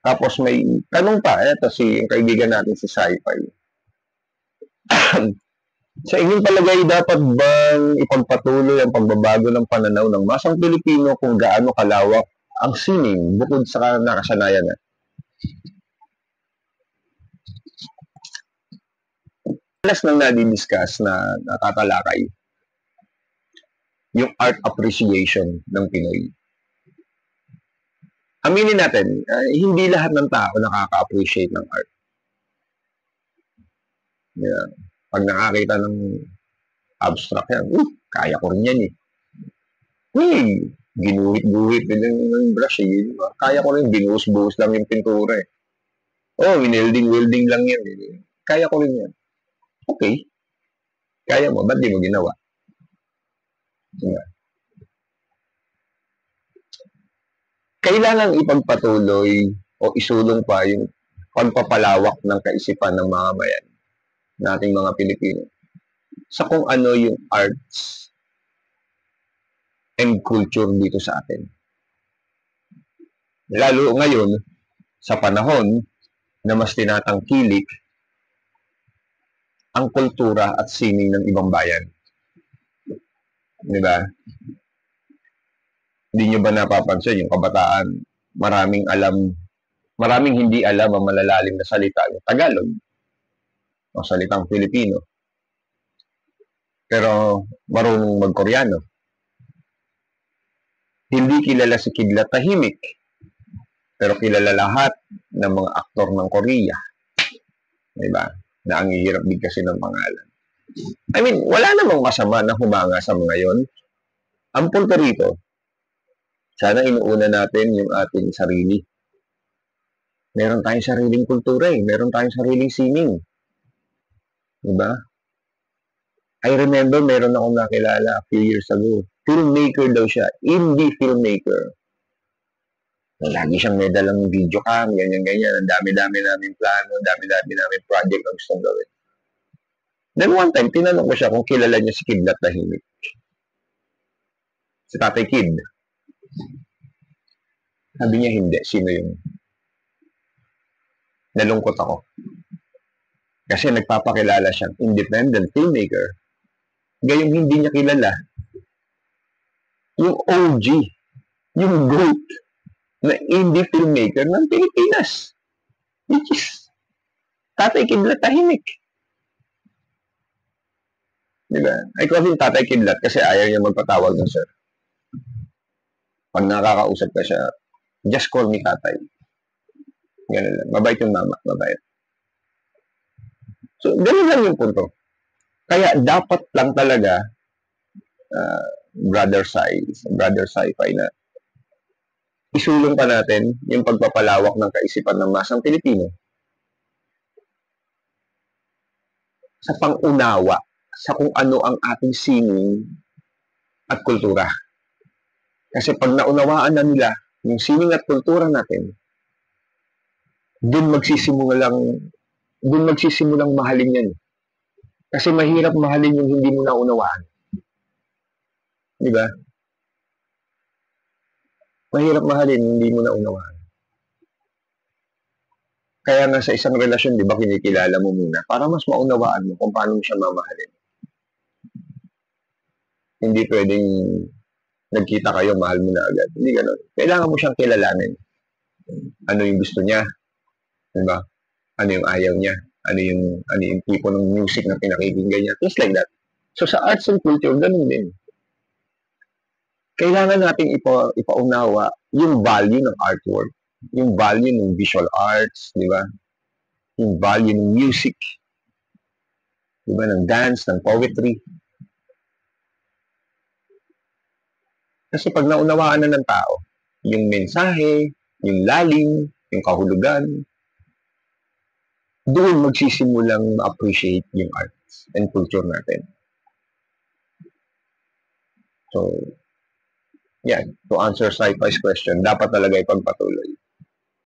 Tapos may tanong pa, eto si yung kaibigan natin si Sci-Fi. Sa inyong palagay, dapat bang ipagpatuloy ang pagbabago ng pananaw ng masang Pilipino kung gaano kalawak ang sining bukod sa nakasanayan na? Alas nang nadidiscuss na natatalakay yung art appreciation ng Pinoy. Aminin natin, hindi lahat ng tao nakaka-appreciate ng art. Yeah. Pag nakakita ng abstract yan, kaya ko rin yan eh. Ginuhit-guhit din ng brush eh. Kaya ko rin, binuhos-buhos lang yung pintura eh. Winelding lang yan eh. Kaya ko rin yan. Okay. Kaya mo, ba't di mo ginawa? Yeah. Kailangan ipagpatuloy o isulong pa yung pagpapalawak ng kaisipan ng mga bayan, nating mga Pilipino, sa kung ano yung arts and culture dito sa atin. Lalo ngayon, sa panahon na mas tinatangkilik ang kultura at sining ng ibang bayan. Di ba? Hindi nyo ba napapansin yung kabataan, maraming hindi alam ang malalalim na salita ng Tagalog o salitang Filipino. Pero marunong mag-Koreano. Hindi kilala si Kidlat Tahimik, pero kilala lahat ng mga aktor ng Korea. Diba? Na ang hihirap din kasi ng pangalan. I mean, wala namang masama na humanga sa mga yon. Ang punto rito, sana inuuna natin yung ating sarili. Meron tayong sariling kultura eh. Meron tayong sariling sining. Diba? I remember meron akong nakilala a few years ago. Filmmaker daw siya. Indie filmmaker. Lagi siyang may dalang video cam, ganyan-ganyan. Ang dami-dami namin plano, dami-dami namin project ang gustong gawin. Then one time, tinanong ko siya kung kilala niya si Kidlat Tahimik. Si Tatay Kid. Sabi niya hindi. Sino yun? Nalungkot ako. Kasi nagpapakilala siyang independent filmmaker. Gayong hindi niya kilala yung OG, yung GOAT na indie filmmaker ng Pilipinas. Which is Tatay Kidlat Tahimik. Diba? I call him Tatay Kidlat kasi ayaw niya magpatawag ng sir. Pag nakakausap ka siya, just call me Tatay. Ganun lang. Mabait yung mama. Mabait. So, ganun lang yung punto. Kaya dapat lang talaga brother Sci-Fi na isulong pa natin yung pagpapalawak ng kaisipan ng masang Pilipino sa pang-unawa sa kung ano ang ating sining at kultura. Kasi pag naunawaan na nila yung sining at kultura natin, dun magsisimulang mahalin yan. Kasi mahirap mahalin yung hindi mo naunawaan. Di ba? Mahirap mahalin, hindi mo naunawaan. Kaya nga sa isang relasyon, di ba, kinikilala mo muna para mas maunawaan mo kung paano mo siya mamahalin. Hindi pwedeng nagkita kayo, mahal mo na agad. Hindi ganun. Kailangan mo siyang kilalanin. Ano yung gusto niya? Di ba? Ano yung ayaw niya? Ano yung tipo ng music na pinakikinggan niya? Things like that. So sa arts and culture, ganun din. Kailangan nating ipaunawa yung value ng artwork, yung value ng visual arts, di ba? Yung value ng music, di ba? Ng dance, ng poetry. Kasi pag naunawaan na ng tao, yung mensahe, yung lalim, yung kahulugan, doon magsisimulang ma-appreciate yung arts and culture natin. So, yan. To answer Sci-Fi's question, dapat talaga ipagpatuloy.